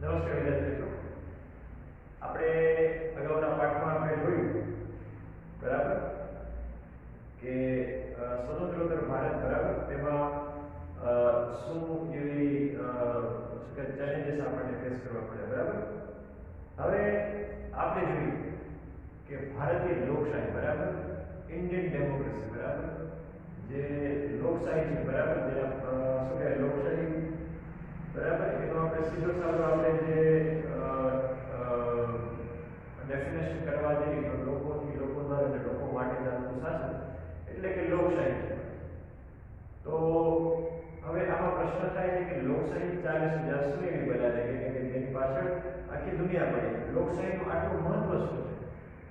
નમસ્કાર વિદ્યાર્થી મિત્રો, આપણે અગાઉના પાઠમાં આપણે જોયું બરાબર કે સ્વતંત્રોત્તર ભારત બરાબર તેમાં શું એવી ચેલેન્જીસ આપણને ફેસ કરવા પડે બરાબર. હવે આપણે જોયું કે ભારતીય લોકશાહી બરાબર, ઇન્ડિયન ડેમોક્રેસી બરાબર, જે લોકશાહી છે બરાબર, જે શું કહેવાય લોકશાહી બરાબર, એનો આપણે સીધો સાધો આપણે જે ડેફિનેશન કરવા જઈએ તો લોકોથી લોકો દ્વારા અને લોકો માટે ચાલતું શાસન એટલે કે લોકશાહી છે. તો હવે આમાં પ્રશ્ન થાય છે કે લોકશાહી ચાલે છે જ્યાં શું એવી બજારે કે જેની પાછળ આખી દુનિયા પડી. લોકશાહીનું આટલું મહત્વ શું છે?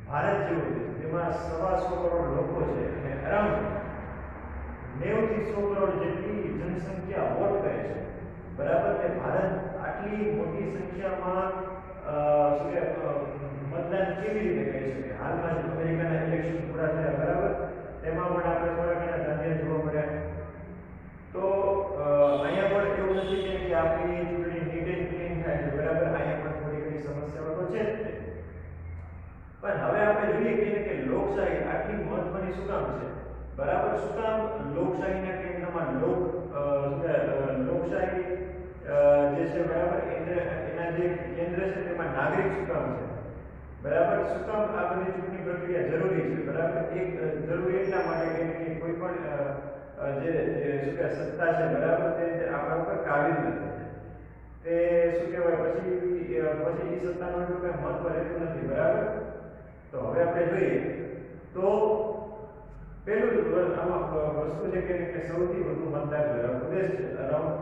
ભારત જેવો દેશ જેમાં 125 કરોડ લોકો છે અને અરાઉન્ડ 90 થી 100 કરોડ જેટલી જનસંખ્યા વોટ કરે છે બરાબર, કે ભારત આટલી મોટી સંખ્યામાં મતદાન કેવી રીતે કરી શકે? હાલમાં જ અમેરિકાના ઇલેક્શન પૂરા થયા બરાબર, તેમાં પણ આપણે થોડા ઘણા ધાંધિયા જોવા મળ્યા. તો અહીંયા પણ એવું નથી કે આપણી ચૂંટણી નીટ એન્ડ ક્લીન થાય છે બરાબર, અહીંયા પણ થોડી ઘણી સમસ્યાઓ તો છે જ. પણ હવે આપણે જોઈએ કે લોકશાહી આટલી મહત્વની શું કામ છે બરાબર? શું કામ લોકશાહીના કેન્દ્રમાં લોકશાહી જે છે બરાબર, એના જે કેન્દ્ર છે તેમાં નાગરિક શું કામ છે બરાબર? શું કામ આ બધી ચૂંટણી પ્રક્રિયા જરૂરી છે બરાબર? એક જરૂરી એટલા માટે કે કોઈ પણ જે શું કહેવાય સત્તા છે બરાબર, તે આપણા ઉપર કાબિલ નથી. તે શું કહેવાય પછી એ સત્તાનું એટલું કંઈ મહત્વ રહેતું નથી બરાબર. તો હવે આપણે જોઈએ તો પહેલું આમાં વસ્તુ છે કે સૌથી વધુ મતદાર ધરાવતો દેશ છે. અરાઉન્ડ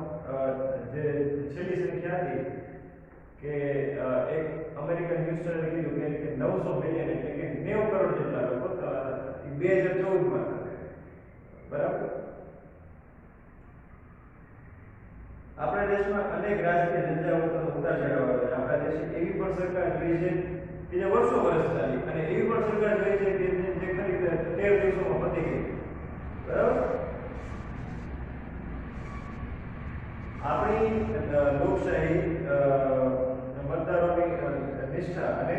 જે છેલ્લી સંખ્યા હતી કે એક અમેરિકન ન્યૂઝ ચેનલે કીધું કે 900 મિલિયન એટલે કે 90 કરોડ જેટલા લોકો 2014 માં બરાબર. આપણા દેશમાં અનેક રાજકીય જંજાઓ ઉતાર ચઢાવ આવે છે. આપણા દેશે એવી પણ સરકાર જોઈ છે કે જે વર્ષો વર્ષ ચાલી, અને એવી પણ સરકાર જોઈ છે કે જે ખરી 13 દિવસોમાં પતી ગઈ બરાબર. આપણી લોકશાહી મતદારોની નિષ્ઠા અને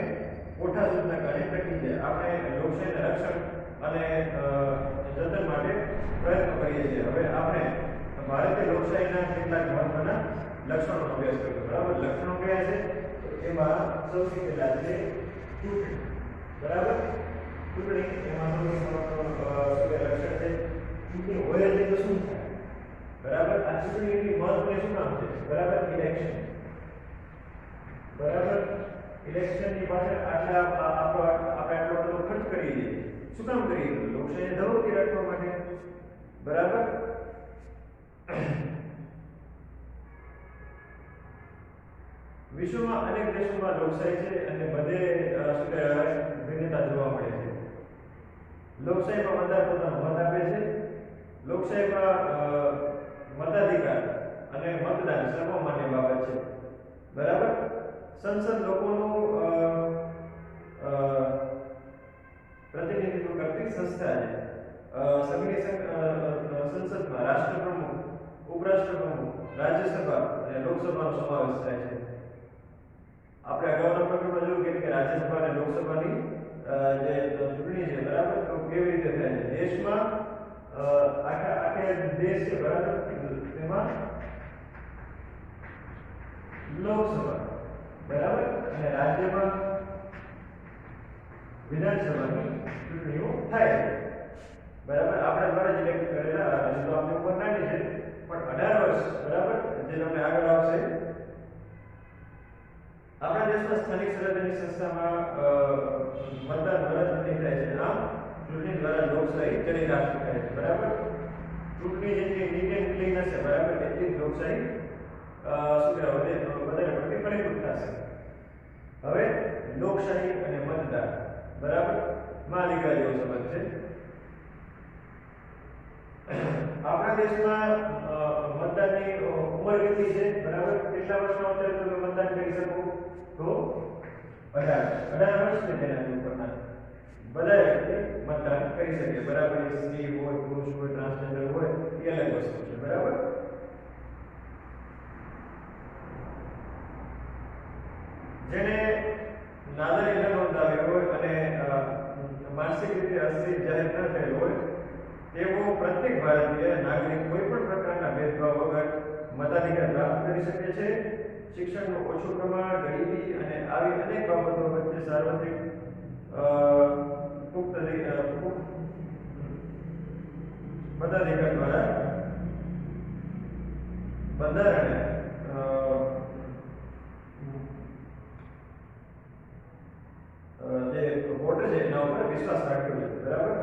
કોઠાસૂઝના કારણે ટકી છે. આપણે લોકશાહીના રક્ષણ અને જતન માટે પ્રયત્ન કરીએ છીએ. હવે આપણે ભારતીય લોકશાહીના કેટલાક મહત્વના લક્ષણોનો અભ્યાસ કર્યો બરાબર. લક્ષણો કયા છે? એમાં સૌથી પહેલા છે ચૂંટણી બરાબર. ચૂંટણી એમાં સૌથી લક્ષણ છે ચૂંટણી હોય એટલે તો શું થાય બરાબર. આ ચૂંટણી એટલી મહત્વની શું કામ છે બરાબર? ઇલેક્શન બરાબર. ઇલેક્શનની પાછળ આપણે આટલો બધો ખર્ચ કરીએ છીએ. શું કામ કરીએ? લોકશાહીને ધબકતી રાખવા માટે બરાબર. વિશ્વમાં અનેક દેશોમાં લોકશાહી છે અને બધે શું કહેવાય ભિન્નતા જોવા મળે છે. લોકશાહીમાં મતદાર પોતાનો મત આપે છે. લોકશાહીમાં મતાધિકાર અને મતદાન સર્વમાન્ય બાબત છે બરાબર. સંસદ લોકોનું પ્રતિનિધિત્વ કરતી સંસ્થા છે. સંસદમાં રાષ્ટ્રપ્રમુખ, ઉપરાષ્ટ્રપ્રમુખ, રાજ્યસભા અને લોકસભાનો સમાવેશ થાય છે. આપણે અગાઉના પ્રકરણમાં જોયું કે રાજ્યસભા અને લોકસભાની જે ચૂંટણી છે બરાબર, તો કેવી રીતે થાય છે દેશમાં આખે દેશ છે બરાબર, તેમાં લોકસભા બરાબર અને રાજ્યમાં વિધાનસભાની ચૂંટણીઓ થાય છે બરાબર. આપણે દ્વારા ઇલેક્ટ કરેલા તો આપણી ઉંમર નાની છે પણ 18 વર્ષ બરાબર, જે તમને આગળ આવશે. આપણા દેશમાં સ્થાનિક સ્વરાજ્યની સંસ્થામાં મતદાન દ્વારા ચૂંટણી થાય છે. આમ ચૂંટણી દ્વારા લોકશાહી ચલી રાખી શકાય છે બરાબર. ચૂંટણી જેટલી નીટ એન્ડ ક્લીન હશે બરાબર, એટલી જ લોકશાહી શું કહેવાય વધારે પડતી પરિપૂર્ણ થશે. હવે લોકશાહી અને મતદાન બરાબર માં દીકરા જેવો સંબંધ છે. આપણા દેશમાં મતદાનની ઉંમર કેટલી છે બરાબર? કેટલા વર્ષનો અત્યારે તમે મતદાન કરી શકો? તો 18 વર્ષ ને તેના ઉપરના બધા વ્યક્તિ મતદાન કરી શકે બરાબર. સ્ત્રી હોય, પુરુષ હોય, ટ્રાન્સજેન્ડર હોય, એ અલગ વસ્તુ છે. બરાબર. જેને નાદારી ન નોંધાવી હોય અને માનસિક રીતે અસ્થિર જાહેર ન થયેલ હોય તેવો પ્રત્યેક ભારતીય નાગરિક કોઈ પણ પ્રકારના ભેદભાવ વગર મતાધિકાર પ્રાપ્ત કરી શકે છે. શિક્ષણનું ઓછું પ્રમાણ, ગરીબી અને આવી અનેક બાબતો વચ્ચે સાર્વત્રિક મતાધિકાર દ્વારા બંધારણે જે વોટર છે એના ઉપર વિશ્વાસ રાખ્યો છે. બરાબર.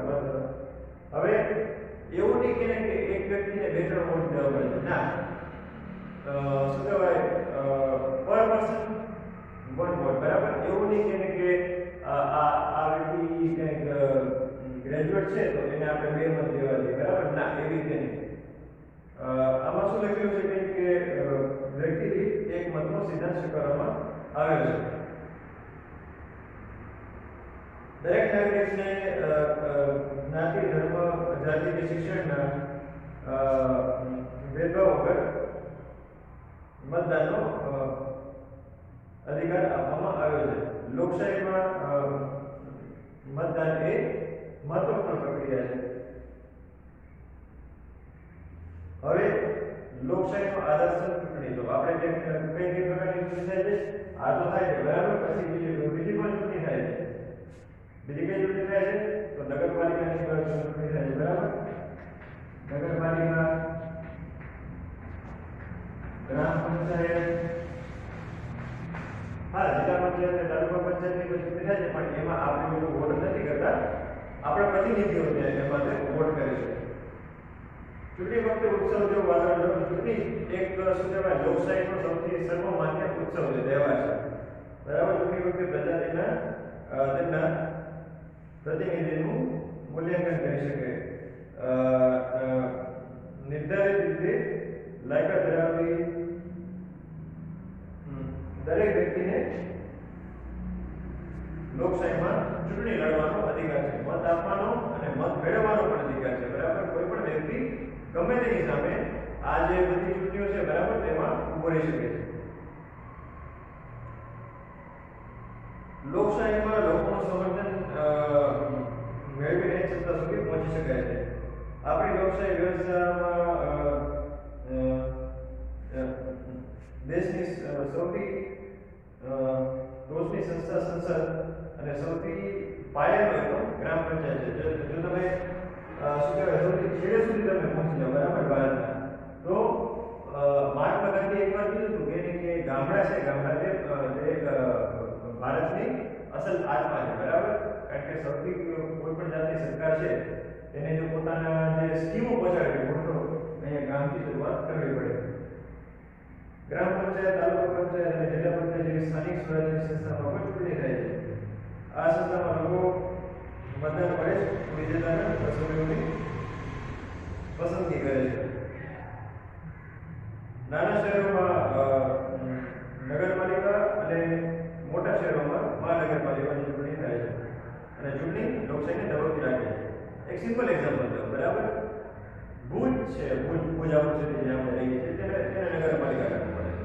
હવે એવું નહીં કે એક વ્યક્તિને બે ત્રણ વોટ દેવા પડે. ના, શું કહેવાય, પર પર્સન વન વોટ. બરાબર. એવું નહીં કે આ વ્યક્તિ કંઈક ગ્રેજ્યુએટ છે તો એને આપણે બે મત દેવા જોઈએ. બરાબર. ના, એવી રીતે નહીં. આમાં શું લખેલું છે કે વ્યક્તિ દીઠ એક મતનો સિદ્ધાંત સ્વીકારવામાં આવેલો છે. દરેક નાગરિકને જ્ઞાતિ, ધર્મ, જાતિ કે શિક્ષણના ભેદભાવ વગર મતદાનનો અધિકાર આપવામાં આવ્યો છે. લોકશાહીમાં મતદાન એ મહત્વપૂર્ણ પ્રક્રિયા છે. હવે લોકશાહીનો આધાર છે ચૂંટણી. તો આપણે કઈ પ્રકારની ચૂંટણી થાય છે? આ તો થાય છે. બરાબર. પછી બીજી પણ ચૂંટણી થાય છે. બીજી કઈ ચૂંટણી થાય છે? તો નગરપાલિકાની ચૂંટણી થાય છે. બરાબર. નગરપાલિકા, ગ્રામ પંચાયત, હા, જિલ્લા પંચાયત અને તાલુકા પંચાયતની ચૂંટણી થાય છે. પણ એમાં આપણે લોકો વોટ નથી કરતા, આપણા પ્રતિનિધિઓ એમાં વોટ કરે છે. ચૂંટણી વખતે ઉત્સવ જેવું વાતાવરણ. ચૂંટણી એક શું કહેવાય, લોકશાહીનો સૌથી સર્વમાન્ય ઉત્સવ છે, તહેવાર છે. બરાબર. ચૂંટણી વખતે પ્રજા તેમના પ્રતિનિધિનું મૂલ્યાંકન કરી શકે. નિર્ધારિત રીતે લાયકાત ધરાવતી દરેક વ્યક્તિને લોકશાહીમાં ચૂંટણી લડવાનો અધિકાર છે. મત આપવાનો અને મત મેળવવાનો પણ અધિકાર છે. બરાબર. કોઈ પણ વ્યક્તિ ગમે તેની સામે આ જે બધી ચૂંટણીઓ છે, બરાબર, તેમાં ઉભો રહી શકે છે. લોકશાહીમાં લોકોનું સમર્થન મેળવીને સત્તા સુધી પહોંચી શકાય છે. આપણી લોકશાહી વ્યવસ્થામાં દેશની સૌથી ટોચની સંસ્થા સંસદ અને સૌથી પાયાનો એકમ ગ્રામ પંચાયત છે. જો તમે શું કહેવાય, સૌથી છેડે સુધી તમે પહોંચી જાઓ, બરાબર, ભારતના, તો મહાત્મા ગાંધી એક વાર કીધું હતું કે ગામડા છે, ગામડા તે ભારતની અસલ આત્મા છે. બરાબર. કારણ કે સૌથી કોઈ પણ જાતની સરકાર છે એને જો પોતાના જે સ્કીમો પહોંચાડવી મોટો અહીંયા ગામથી શરૂઆત કરવી પડે. ગ્રામ પંચાયત, તાલુકા પંચાયત અને જિલ્લા પંચાયત જેવી સ્થાનિક સ્વરાજ્યની સંસ્થામાં પણ ચૂંટણી થાય છે. આ સંસ્થામાં લોકો મતદાન વડે વિજેતાના સભ્યોની પસંદગી કરે છે. નાના શહેરોમાં નગરપાલિકા અને મોટા શહેરોમાં મહાનગરપાલિકાની ચૂંટણી થાય છે. અને ચૂંટણી લોકશાહીને દબાવતી રાખે છે. એક સિમ્પલ એક્ઝામ્પલ દઉં. બરાબર. ભુજ છે, ભુજ આપણું છે જે આપણે રહીએ છીએ તેને નગરપાલિકા રાખવું પડે છે.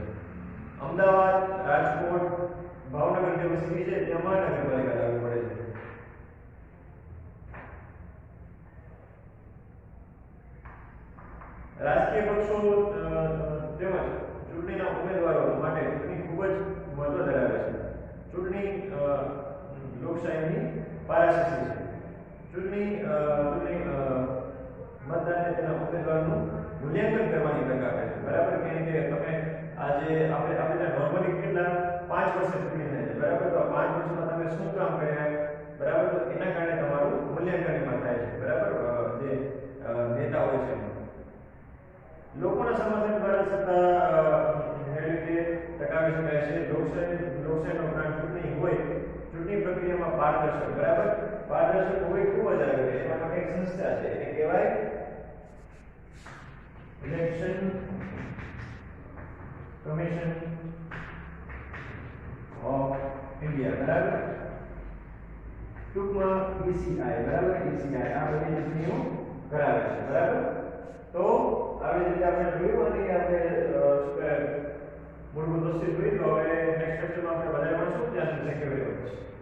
અમદાવાદ, રાજકોટ, ભાવનગર જેવી સિટી છે ત્યાં મહાનગરપાલિકા લાગુ પડે છે. રાજકીય પક્ષો તેમજ ચૂંટણીના ઉમેદવારો માટે ચૂંટણી ખૂબ જ મહત્વ ધરાવે છે. ચૂંટણી લોકશાહીની પારાશીસી છે. ચૂંટણી મતદાનને તેના ઉમેદવારનું મૂલ્યાંકન કરવાની તક આપે છે. બરાબર. કે તમે આજે આપણે નોર્મલી કેટલા 5 વર્ષે ચૂંટણી થાય છે. બરાબર. તો 5 વર્ષમાં તમે શું કામ કર્યા, બરાબર, તો એના કારણે તમારું મૂલ્યાંકન એમાં થાય છે. બરાબર. જે નેતા હોય છે લોકોના સમર્થન દ્વારા સત્તા મેળવી ટકાવી શકાય છે. લોકશાહીનો પ્રાણ ચૂંટણી હોય, ચૂંટણી પ્રક્રિયામાં પારદર્શક, બરાબર, પારદર્શક હોય ખૂબ જ આવે. એમાં પણ એક સંસ્થા છે એને કહેવાય ઇલેક્શન કમિશન ઓફ ઇન્ડિયા. બરાબર. ટૂંકમાં ECI. બરાબર. ECI આ બધી ચૂંટણીઓ કરાવે છે. બરાબર. તો આવી રીતે આપણે જોયું અને આપણે મૂળભૂત વસ્તુ જોઈ. તો હવે નેક્સ્ટ લેક્ચરમાં આપણે વધારે મળશું. ત્યાં સુધી થેન્ક યુ વેરી મચ.